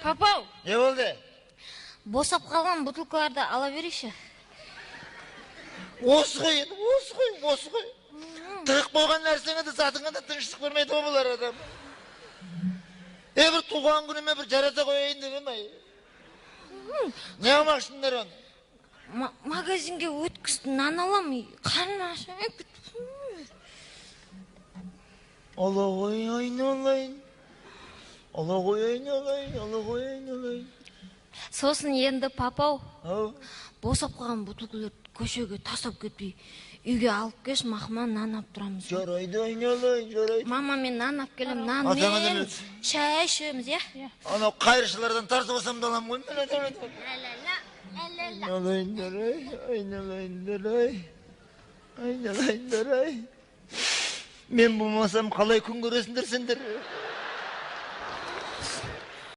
Папау, Не болды? босап қалған бутылкаларды ала берейші. Осы ғой. Тығып қойған нәрсеңді затыңа тыныштық бермейді болар адам. Бір туған күніме бір жарата қойайын деп ай. Не алмақшындар оны? Магазинге өткізді, нан алам, қарны ашы. Ала қойайын. Сосын енді папау, босап қалған бутылкаларды көшеге тастап кетпей, үйге алып кеш, мақыма нан алып тұрамыз. Жарайды, жарайды. Мама мен нан алып келем, нан мен шай ішеміз, я? Анау қайыршылардан тартып алсам да алам ғой. Айналайындар. Мен болмасам қалай күн көресіңдер сендер?